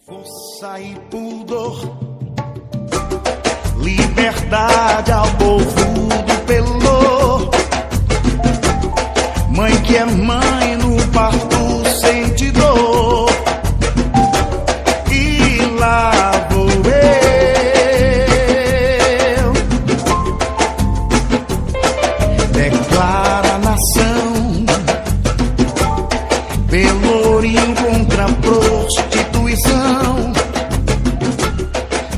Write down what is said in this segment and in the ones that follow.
Força e pudor, liberdade ao povo do Pelô. Mãe que é mãe no parto sente dor. E lá vou eu, declara a nação, pelourinho contra a prostituição,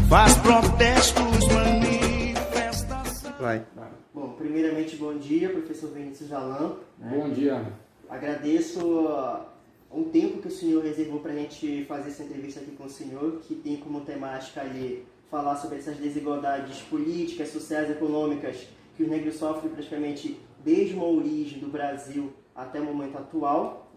faz protestos, manifestação. Vai. Bom, primeiramente, bom dia, professor Vinícius Jalan. Bom dia. Agradeço o tempo que o senhor reservou para a gente fazer essa entrevista aqui com o senhor, que tem como temática ali falar sobre essas desigualdades políticas, sociais e econômicas que os negros sofrem praticamente desde uma origem do Brasil até o momento atual.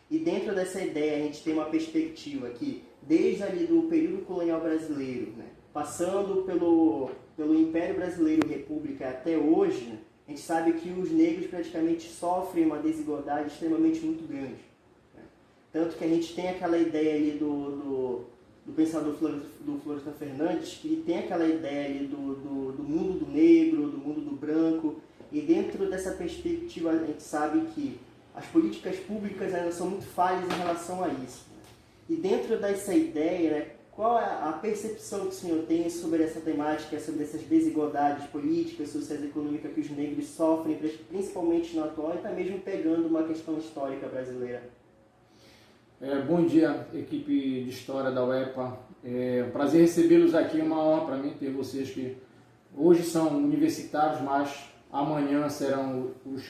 E dentro dessa ideia a gente tem uma perspectiva que, desde ali do período colonial brasileiro, passando pelo Império Brasileiro e República até hoje, a gente sabe que os negros praticamente sofrem uma desigualdade extremamente muito grande. Tanto que a gente tem aquela ideia ali do pensador do Florestan Fernandes, que tem aquela ideia ali do mundo do negro, do mundo do branco, e dentro dessa perspectiva a gente sabe que as políticas públicas ainda são muito falhas em relação a isso. E dentro dessa ideia, qual é a percepção que o senhor tem sobre essa temática, sobre essas desigualdades políticas, sociais e econômicas que os negros sofrem, principalmente no atual, e até mesmo pegando uma questão histórica brasileira? Bom dia, equipe de História da UEPA. É um prazer recebê-los aqui, é uma honra para mim ter vocês que hoje são universitários, mas amanhã serão os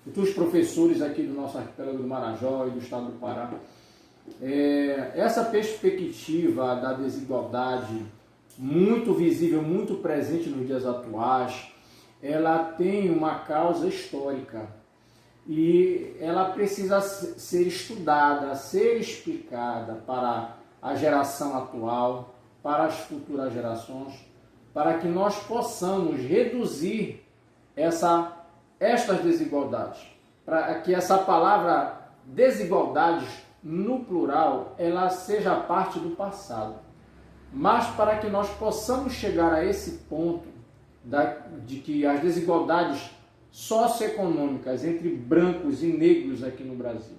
futuros professores aqui do nosso arquipélago do Marajó e do estado do Pará. Essa perspectiva da desigualdade, muito visível, muito presente nos dias atuais, ela tem uma causa histórica e ela precisa ser estudada, ser explicada para a geração atual, para as futuras gerações, para que nós possamos reduzir estas desigualdades, para que essa palavra desigualdades no plural, ela seja parte do passado. Mas para que nós possamos chegar a esse ponto de que as desigualdades socioeconômicas entre brancos e negros aqui no Brasil,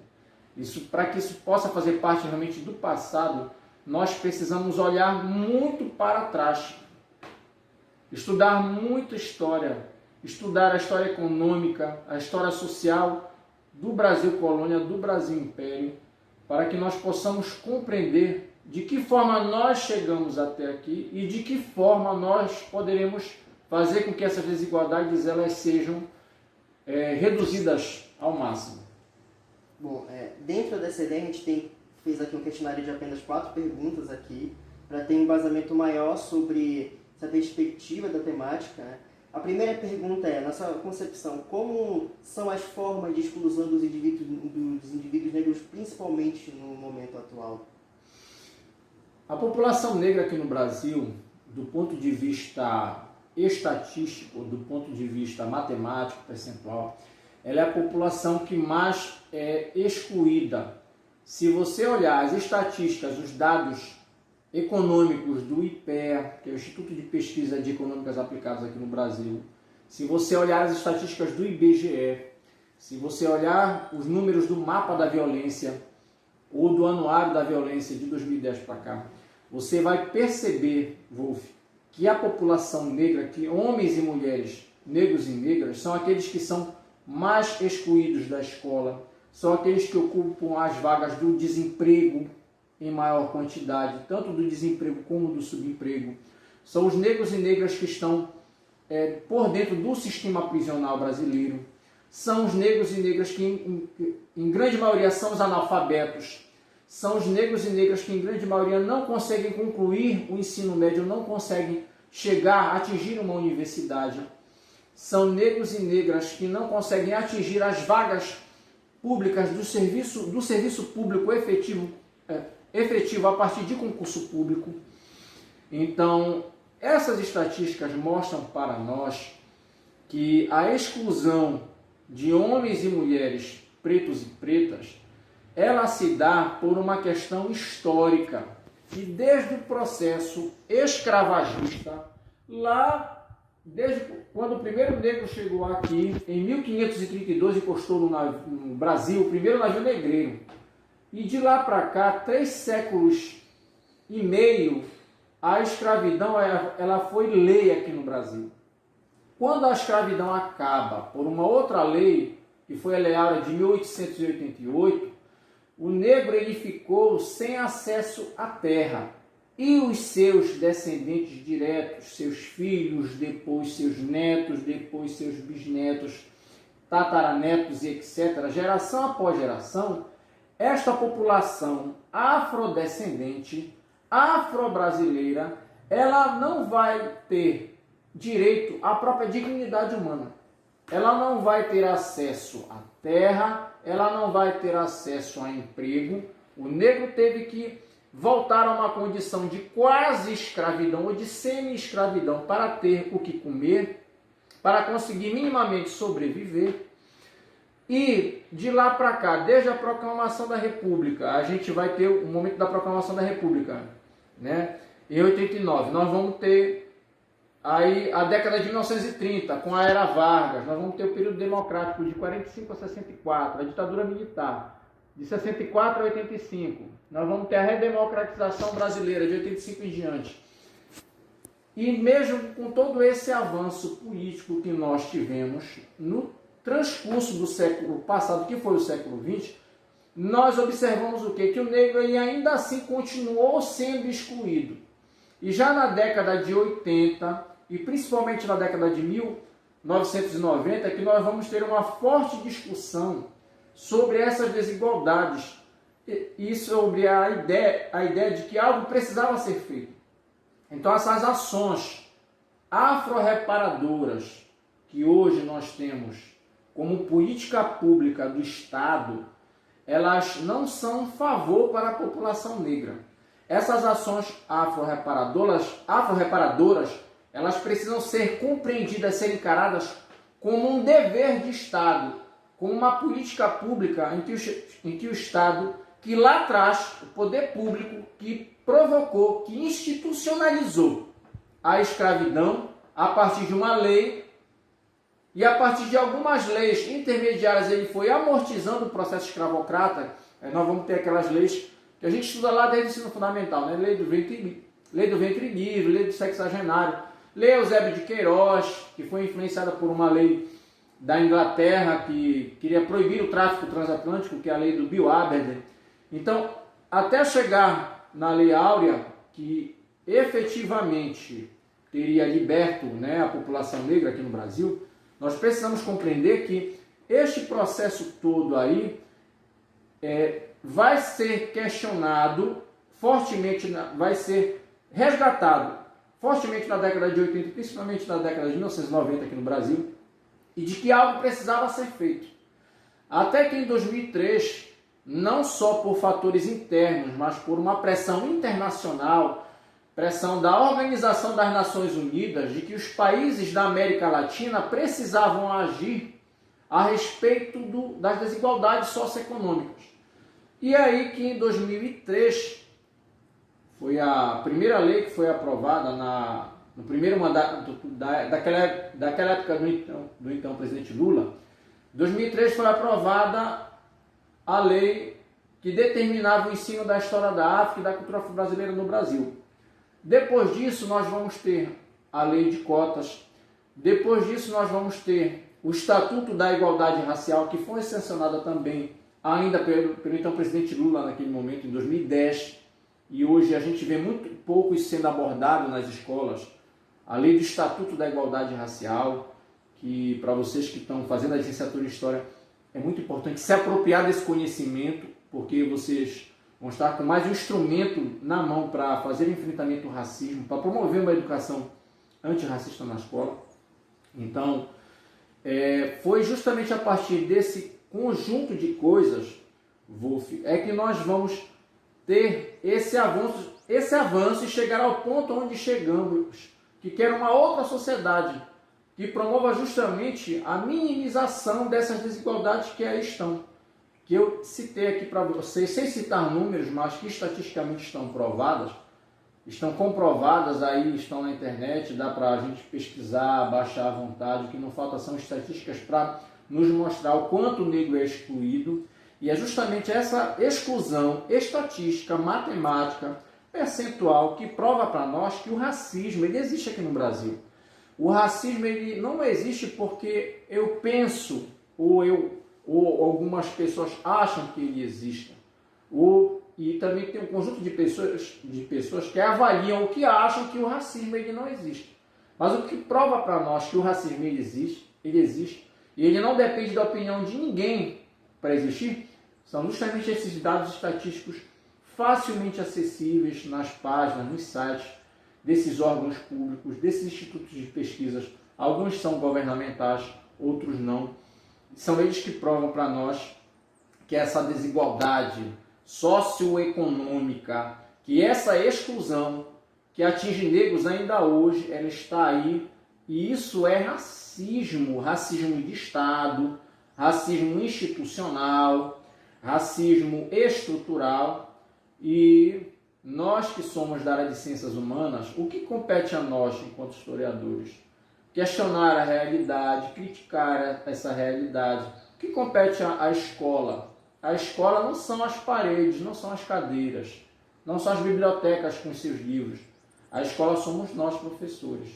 para que isso possa fazer parte realmente do passado, nós precisamos olhar muito para trás, estudar muito história, estudar a história econômica, a história social do Brasil colônia, do Brasil império, para que nós possamos compreender de que forma nós chegamos até aqui e de que forma nós poderemos fazer com que essas desigualdades elas sejam reduzidas ao máximo. Bom, dentro dessa ideia a gente fez aqui um questionário de apenas 4 perguntas aqui, para ter um embasamento maior sobre essa perspectiva da temática. A primeira pergunta é, na sua concepção, como são as formas de exclusão dos indivíduos negros, principalmente no momento atual? A população negra aqui no Brasil, do ponto de vista estatístico, do ponto de vista matemático, percentual, ela é a população que mais é excluída. Se você olhar as estatísticas, os dados econômicos do IPEA, que é o Instituto de Pesquisa de Econômicas Aplicadas aqui no Brasil, se você olhar as estatísticas do IBGE, se você olhar os números do Mapa da Violência ou do Anuário da Violência de 2010 para cá, você vai perceber, Wolf, que a população negra, que homens e mulheres, negros e negras, são aqueles que são mais excluídos da escola, são aqueles que ocupam as vagas do desemprego em maior quantidade, tanto do desemprego como do subemprego. São os negros e negras que estão por dentro do sistema prisional brasileiro. São os negros e negras que, em grande maioria, são os analfabetos. São os negros e negras que, em grande maioria, não conseguem concluir o ensino médio, não conseguem chegar, atingir uma universidade. São negros e negras que não conseguem atingir as vagas públicas do serviço público efetivo a partir de concurso público. Então, essas estatísticas mostram para nós que a exclusão de homens e mulheres pretos e pretas, ela se dá por uma questão histórica. que desde o processo escravagista, lá, desde quando o primeiro negro chegou aqui, em 1532, encostou no Brasil, o primeiro navio negreiro. E de lá para cá, 3 séculos e meio, a escravidão ela foi lei aqui no Brasil. Quando a escravidão acaba por uma outra lei, que foi a Lei Áurea de 1888, o negro ele ficou sem acesso à terra. E os seus descendentes diretos, seus filhos, depois seus netos, depois seus bisnetos, tataranetos e etc., geração após geração, esta população afrodescendente, afro-brasileira, ela não vai ter direito à própria dignidade humana. Ela não vai ter acesso à terra, ela não vai ter acesso a emprego. O negro teve que voltar a uma condição de quase escravidão ou de semi-escravidão para ter o que comer, para conseguir minimamente sobreviver. E de lá para cá, desde a proclamação da República, a gente vai ter o momento da proclamação da República, né? Em 89, nós vamos ter aí a década de 1930, com a Era Vargas, nós vamos ter o período democrático de 45 a 64, a ditadura militar, de 64 a 85. Nós vamos ter a redemocratização brasileira, de 85 em diante. E mesmo com todo esse avanço político que nós tivemos no transcurso do século passado, que foi o século XX, nós observamos o quê? Que o negro ele ainda assim continuou sendo excluído. E já na década de 80, e principalmente na década de 1990, que nós vamos ter uma forte discussão sobre essas desigualdades e sobre a ideia de que algo precisava ser feito. Então essas ações afro-reparadoras que hoje nós temos como política pública do Estado, elas não são um favor para a população negra. Essas ações afro-reparadoras, elas precisam ser compreendidas, ser encaradas como um dever de Estado, como uma política pública em que o Estado, que lá atrás, o poder público, que provocou, que institucionalizou a escravidão a partir de uma lei, e a partir de algumas leis intermediárias ele foi amortizando o processo escravocrata. Nós vamos ter aquelas leis que a gente estuda lá desde o ensino fundamental, né? Lei do ventre livre, lei do sexagenário, lei Eusébio de Queiroz, que foi influenciada por uma lei da Inglaterra que queria proibir o tráfico transatlântico, que é a lei do Bill Aberdeen. Então, até chegar na Lei Áurea, que efetivamente teria liberto, né, a população negra aqui no Brasil, nós precisamos compreender que este processo todo aí vai ser questionado fortemente, vai ser resgatado fortemente na década de 80, principalmente na década de 1990 aqui no Brasil, e de que algo precisava ser feito. Até que em 2003, não só por fatores internos, mas por uma pressão internacional, pressão da Organização das Nações Unidas, de que os países da América Latina precisavam agir a respeito das desigualdades socioeconômicas. E aí que em 2003 foi a primeira lei que foi aprovada no primeiro mandato daquela época do então presidente Lula. Em 2003 foi aprovada a lei que determinava o ensino da história da África e da cultura brasileira no Brasil. Depois disso, nós vamos ter a lei de cotas. Depois disso, nós vamos ter o Estatuto da Igualdade Racial, que foi sancionado também ainda pelo então presidente Lula naquele momento, em 2010. E hoje a gente vê muito pouco isso sendo abordado nas escolas. A lei do Estatuto da Igualdade Racial, que para vocês que estão fazendo a licenciatura em História, é muito importante se apropriar desse conhecimento, porque vocês vão estar com mais um instrumento na mão para fazer o enfrentamento ao racismo, para promover uma educação antirracista na escola. Então, foi justamente a partir desse conjunto de coisas, Wolf, é que nós vamos ter esse avanço e chegar ao ponto onde chegamos, que quer uma outra sociedade que promova justamente a minimização dessas desigualdades que aí estão. Que eu citei aqui para vocês, sem citar números, mas que estatisticamente estão provadas, estão comprovadas aí, estão na internet, dá para a gente pesquisar, baixar à vontade, o que não falta são estatísticas para nos mostrar o quanto o negro é excluído, e é justamente essa exclusão estatística, matemática, percentual, que prova para nós que o racismo ele existe aqui no Brasil. O racismo ele não existe porque eu penso, ou algumas pessoas acham que ele exista, e também tem um conjunto de pessoas que avaliam o que acham que o racismo ele não existe. Mas o que prova para nós que o racismo ele existe, e ele não depende da opinião de ninguém para existir, são justamente esses dados estatísticos facilmente acessíveis nas páginas, nos sites desses órgãos públicos, desses institutos de pesquisas. Alguns são governamentais, outros não. São eles que provam para nós que essa desigualdade socioeconômica, que essa exclusão que atinge negros ainda hoje, ela está aí, e isso é racismo, racismo de Estado, racismo institucional, racismo estrutural, e nós que somos da área de ciências humanas, o que compete a nós, enquanto historiadores? Questionar a realidade, criticar essa realidade. O que compete à escola? A escola não são as paredes, não são as cadeiras, não são as bibliotecas com seus livros. A escola somos nós, professores.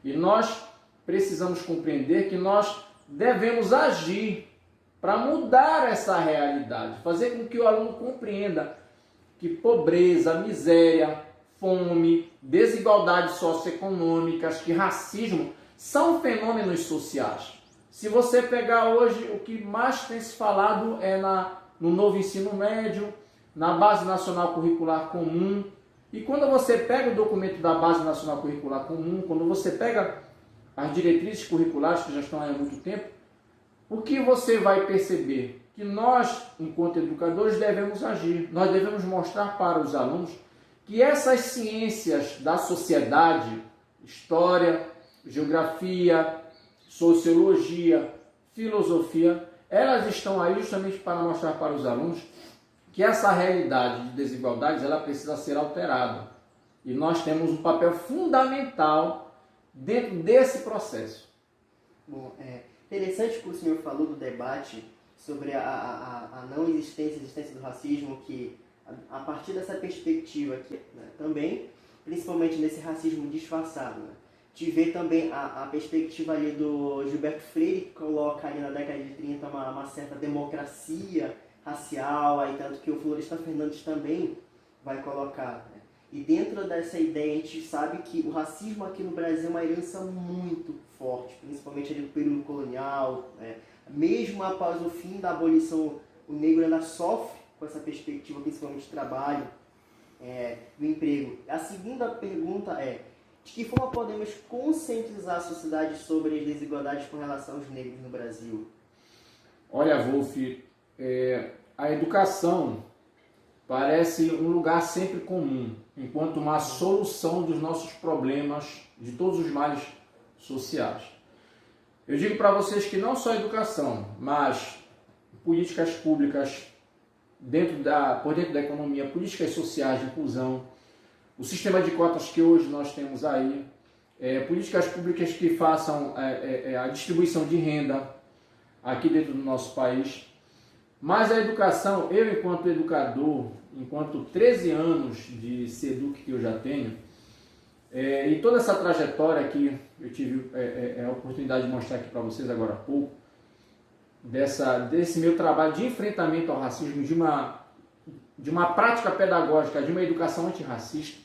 E nós precisamos compreender que nós devemos agir para mudar essa realidade, fazer com que o aluno compreenda que pobreza, miséria, fome, desigualdades socioeconômicas, que racismo são fenômenos sociais. Se você pegar hoje, o que mais tem se falado é no novo ensino médio, na Base Nacional Curricular Comum. E quando você pega o documento da Base Nacional Curricular Comum, quando você pega as diretrizes curriculares que já estão aí há muito tempo, o que você vai perceber? Que nós, enquanto educadores, devemos agir. Nós devemos mostrar para os alunos que essas ciências da sociedade, história, geografia, sociologia, filosofia, elas estão aí justamente para mostrar para os alunos que essa realidade de desigualdades ela precisa ser alterada. E nós temos um papel fundamental dentro desse processo. Bom, é interessante que o senhor falou do debate sobre a não existência do racismo, que a partir dessa perspectiva aqui, né, também, principalmente nesse racismo disfarçado, né, de ver também a perspectiva ali do Gilberto Freire, que coloca ali na década de 30 uma certa democracia racial, aí tanto que o Florestan Fernandes também vai colocar. Né? E dentro dessa ideia a gente sabe que o racismo aqui no Brasil é uma herança muito forte, principalmente ali do período colonial, né? Mesmo após o fim da abolição, o negro ainda sofre com essa perspectiva, principalmente de trabalho, do emprego. A segunda pergunta é: de que forma podemos conscientizar a sociedade sobre as desigualdades com relação aos negros no Brasil? Olha, Wolf, a educação parece um lugar sempre comum, enquanto uma solução dos nossos problemas, de todos os males sociais. Eu digo para vocês que não só a educação, mas políticas públicas por dentro da economia, políticas sociais de inclusão, o sistema de cotas que hoje nós temos aí, políticas públicas que façam a distribuição de renda aqui dentro do nosso país. Mas a educação, eu enquanto educador, enquanto 13 anos de SEDUC que eu já tenho, e toda essa trajetória que eu tive a oportunidade de mostrar aqui para vocês agora há pouco, desse meu trabalho de enfrentamento ao racismo, de uma prática pedagógica, de uma educação antirracista,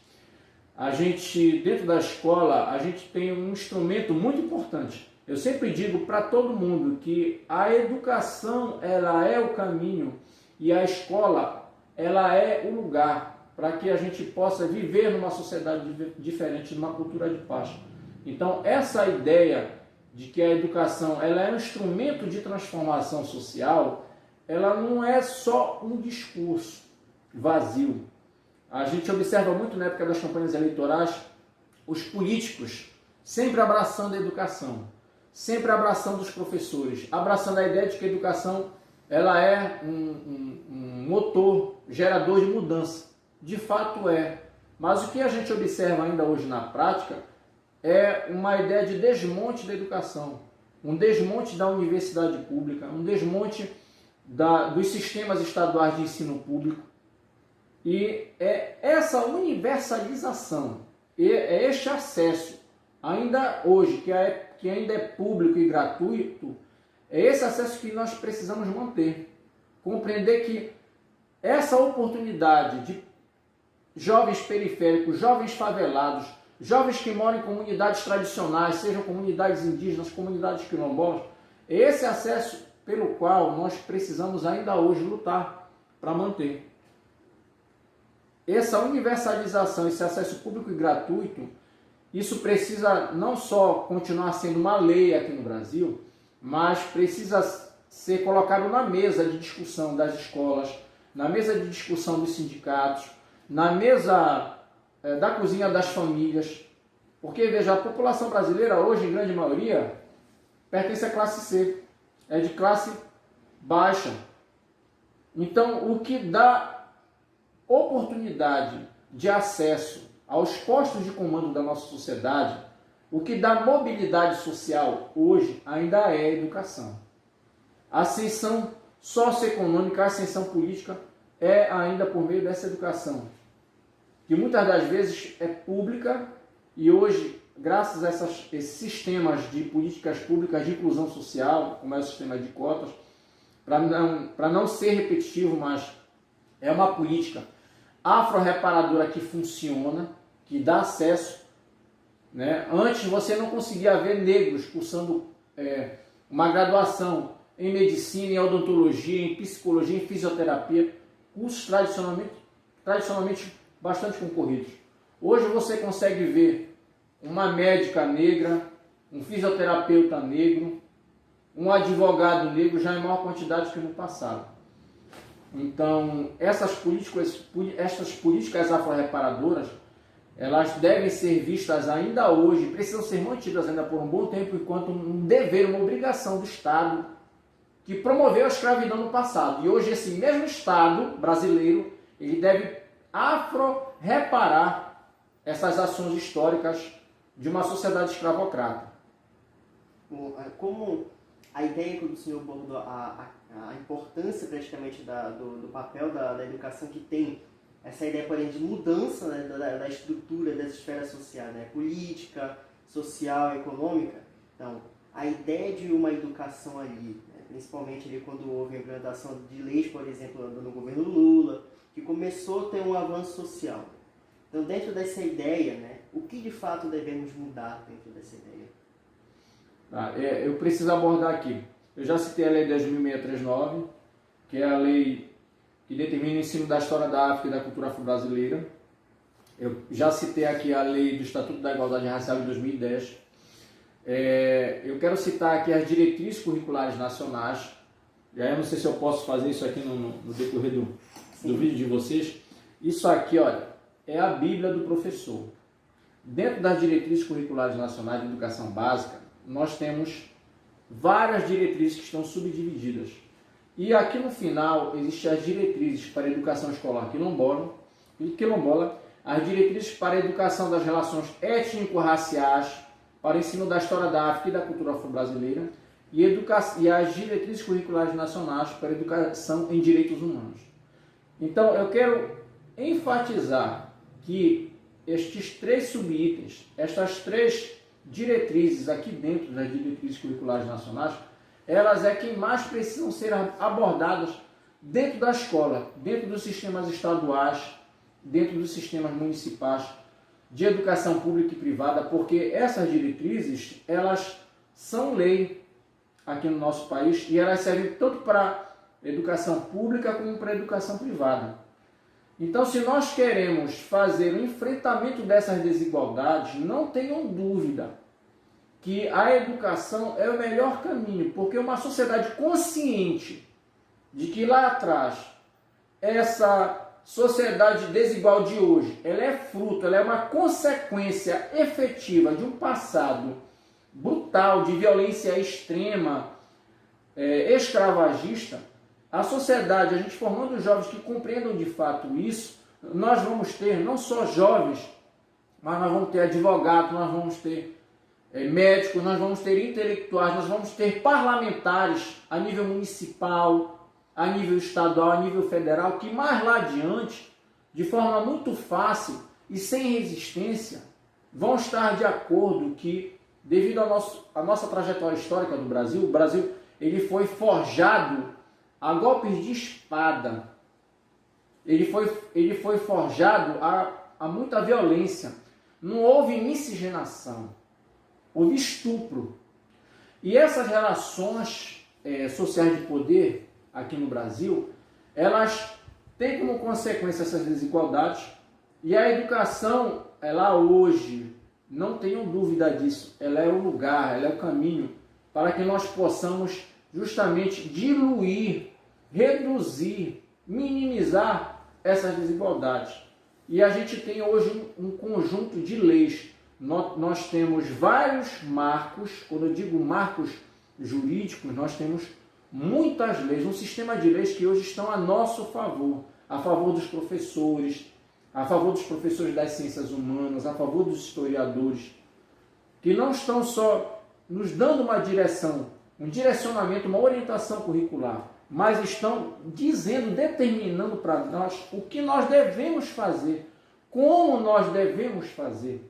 a gente, dentro da escola, a gente tem um instrumento muito importante. Eu sempre digo para todo mundo que a educação ela é o caminho e a escola ela é o lugar para que a gente possa viver numa sociedade diferente, numa cultura de paz. Então, essa ideia de que a educação ela é um instrumento de transformação social, ela não é só um discurso vazio. A gente observa muito na época das campanhas eleitorais os políticos sempre abraçando a educação, sempre abraçando os professores, abraçando a ideia de que a educação ela é um motor, gerador de mudança. De fato é, Mas o que a gente observa ainda hoje na prática é uma ideia de desmonte da educação, um desmonte da universidade pública, um desmonte dos sistemas estaduais de ensino público. E é essa universalização, é este acesso, ainda hoje, que ainda é público e gratuito, é esse acesso que nós precisamos manter. Compreender que essa oportunidade de jovens periféricos, jovens favelados, jovens que moram em comunidades tradicionais, sejam comunidades indígenas, comunidades quilombolas, é esse acesso pelo qual nós precisamos ainda hoje lutar para manter. Essa universalização, esse acesso público e gratuito, isso precisa não só continuar sendo uma lei aqui no Brasil, mas precisa ser colocado na mesa de discussão das escolas, na mesa de discussão dos sindicatos, na mesa da cozinha das famílias. Porque, veja, a população brasileira hoje, em grande maioria, pertence à classe C, é de classe baixa. Então, o que dá oportunidade de acesso aos postos de comando da nossa sociedade, o que dá mobilidade social hoje ainda é a educação. A ascensão socioeconômica, a ascensão política é ainda por meio dessa educação, que muitas das vezes é pública e hoje, graças a esses sistemas de políticas públicas de inclusão social, como é o sistema de cotas, para não ser repetitivo, mas é uma política afro-reparadora que funciona, que dá acesso, né? Antes você não conseguia ver negros cursando uma graduação em medicina, em odontologia, em psicologia, em fisioterapia, cursos tradicionalmente bastante concorridos. Hoje você consegue ver uma médica negra, um fisioterapeuta negro, um advogado negro já em maior quantidade que no passado. Então, essas políticas afro-reparadoras, elas devem ser vistas ainda hoje, precisam ser mantidas ainda por um bom tempo, enquanto um dever, uma obrigação do Estado que promoveu a escravidão no passado. E hoje esse mesmo Estado brasileiro, ele deve afro-reparar essas ações históricas de uma sociedade escravocrata. Como a ideia que o senhor abordou, a importância praticamente do papel da educação, que tem essa ideia, porém, de mudança, né, da estrutura das esferas sociais, né, política, social, econômica. Então, a ideia de uma educação ali, né, principalmente ali quando houve a implantação de leis, por exemplo, no governo Lula, que começou a ter um avanço social. Então, dentro dessa ideia, né, o que de fato devemos mudar dentro dessa ideia? Eu preciso abordar aqui. Eu já citei a Lei 10.639, que é a lei que determina o ensino da história da África e da cultura afro-brasileira. Eu já citei aqui a Lei do Estatuto da Igualdade Racial de 2010. Eu quero citar aqui as diretrizes curriculares nacionais. Eu não sei se eu posso fazer isso aqui no decorrer do vídeo de vocês. Isso aqui, olha, é a Bíblia do professor. Dentro das diretrizes curriculares nacionais de educação básica, nós temos várias diretrizes que estão subdivididas. E aqui no final existem as diretrizes para a educação escolar quilombola, as diretrizes para a educação das relações étnico-raciais, para o ensino da história da África e da cultura afro-brasileira, e as diretrizes curriculares nacionais para a educação em direitos humanos. Então eu quero enfatizar que estes três subitens, estas três diretrizes aqui dentro das diretrizes curriculares nacionais, elas é quem mais precisam ser abordadas dentro da escola, dentro dos sistemas estaduais, dentro dos sistemas municipais de educação pública e privada, porque essas diretrizes, elas são lei aqui no nosso país e elas servem tanto para a educação pública como para a educação privada. Então, se nós queremos fazer o enfrentamento dessas desigualdades, não tenham dúvida que a educação é o melhor caminho, porque uma sociedade consciente de que lá atrás, essa sociedade desigual de hoje, ela é fruto, ela é uma consequência efetiva de um passado brutal, de violência extrema, escravagista. A sociedade, a gente formando jovens que compreendam de fato isso, nós vamos ter não só jovens, mas nós vamos ter advogados, nós vamos ter médicos, nós vamos ter intelectuais, nós vamos ter parlamentares a nível municipal, a nível estadual, a nível federal, que mais lá adiante, de forma muito fácil e sem resistência, vão estar de acordo que, devido à nossa trajetória histórica do Brasil, o Brasil ele foi forjado a golpes de espada, ele foi forjado a muita violência, não houve miscigenação, houve estupro. E essas relações sociais de poder aqui no Brasil, elas têm como consequência essas desigualdades, e a educação, ela hoje, não tenham dúvida disso, ela é o lugar, ela é o caminho para que nós possamos justamente diluir, reduzir, minimizar essas desigualdades. E a gente tem hoje um conjunto de leis. Nós temos vários marcos, quando eu digo marcos jurídicos, nós temos muitas leis, um sistema de leis que hoje estão a nosso favor, a favor dos professores, a favor dos professores das ciências humanas, a favor dos historiadores, que não estão só nos dando uma direção, um direcionamento, uma orientação curricular, mas estão dizendo, determinando para nós o que nós devemos fazer, como nós devemos fazer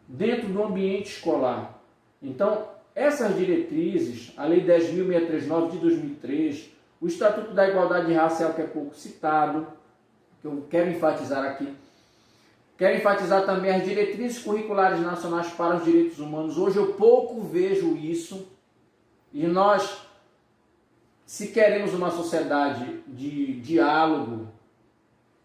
dentro do ambiente escolar. Então, essas diretrizes, a Lei 10.639 de 2003, o Estatuto da Igualdade Racial, que é pouco citado, que eu quero enfatizar aqui, quero enfatizar também as diretrizes curriculares nacionais para os direitos humanos. Hoje eu pouco vejo isso, e nós, se queremos uma sociedade de diálogo,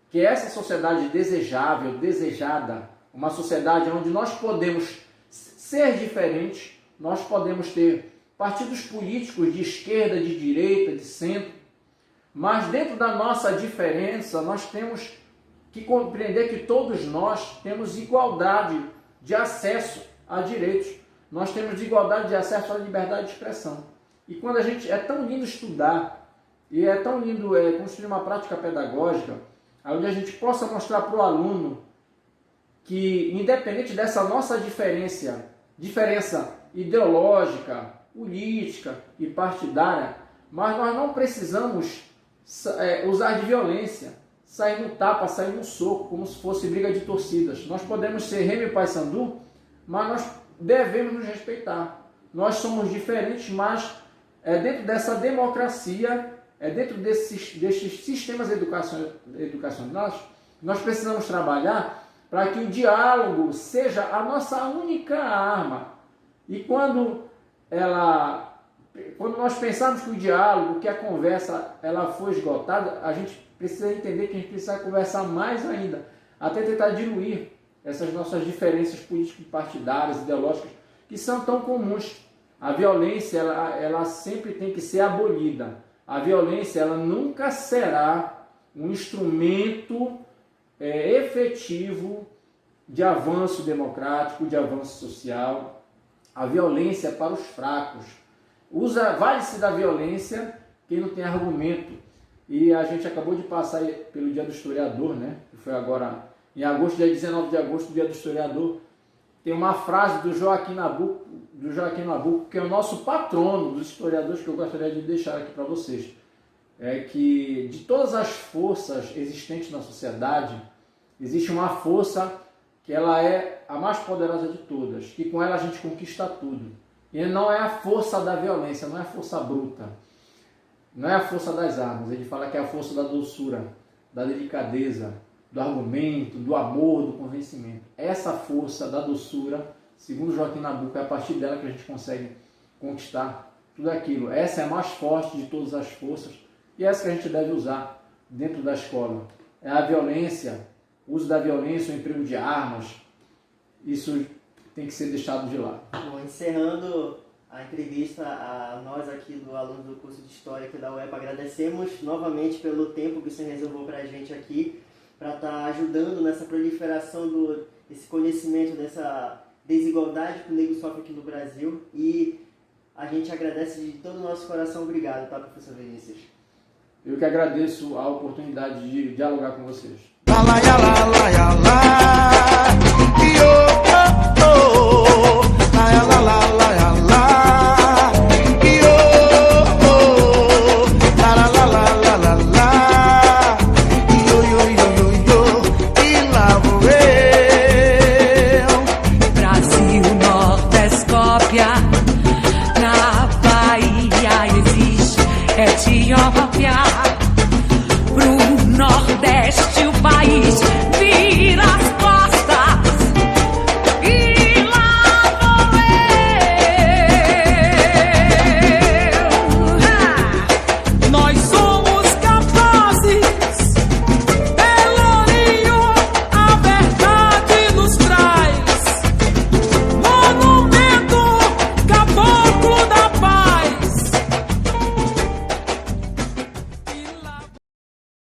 que é essa sociedade desejável, desejada, uma sociedade onde nós podemos ser diferentes, nós podemos ter partidos políticos de esquerda, de direita, de centro, mas dentro da nossa diferença nós temos que compreender que todos nós temos igualdade de acesso a direitos, nós temos igualdade de acesso à liberdade de expressão. E quando a gente, é tão lindo estudar, e é tão lindo construir uma prática pedagógica, onde a gente possa mostrar para o aluno que, independente dessa nossa diferença ideológica, política e partidária, mas nós não precisamos usar de violência, sair no tapa, sair no soco, como se fosse briga de torcidas. Nós podemos ser Remo e Paysandu, mas nós devemos nos respeitar. Nós somos diferentes, mas dentro dessa democracia, dentro desses sistemas educacionais, nós precisamos trabalhar para que o diálogo seja a nossa única arma. E quando nós pensarmos que o diálogo, que a conversa ela foi esgotada, a gente precisa entender que a gente precisa conversar mais ainda, até tentar diluir essas nossas diferenças político-partidárias, ideológicas, que são tão comuns. A violência ela sempre tem que ser abolida. A violência ela nunca será um instrumento efetivo de avanço democrático, de avanço social. A violência é para os fracos. Vale-se da violência quem não tem argumento. E a gente acabou de passar pelo Dia do Historiador, né? Que foi agora em agosto, dia 19 de agosto, Dia do Historiador. Tem uma frase do Joaquim Nabuco, que é o nosso patrono dos historiadores, que eu gostaria de deixar aqui para vocês. É que de todas as forças existentes na sociedade, existe uma força que ela é a mais poderosa de todas, que com ela a gente conquista tudo. E não é a força da violência, não é a força bruta, não é a força das armas. Ele fala que é a força da doçura, da delicadeza, do argumento, do amor, do convencimento. Essa força da doçura, segundo Joaquim Nabuco, é a partir dela que a gente consegue conquistar tudo aquilo. Essa é a mais forte de todas as forças e essa que a gente deve usar dentro da escola. É a violência, o uso da violência, o emprego de armas. Isso tem que ser deixado de lado. Bom, encerrando a entrevista, a nós aqui do aluno do curso de História aqui da UEPA, agradecemos novamente pelo tempo que você reservou para a gente aqui, para estar ajudando nessa proliferação desse conhecimento, dessa desigualdade que o negro sofre aqui no Brasil. E a gente agradece de todo o nosso coração. Obrigado, tá, professor Vinícius? Eu que agradeço a oportunidade de dialogar com vocês. la la ya la la ya la.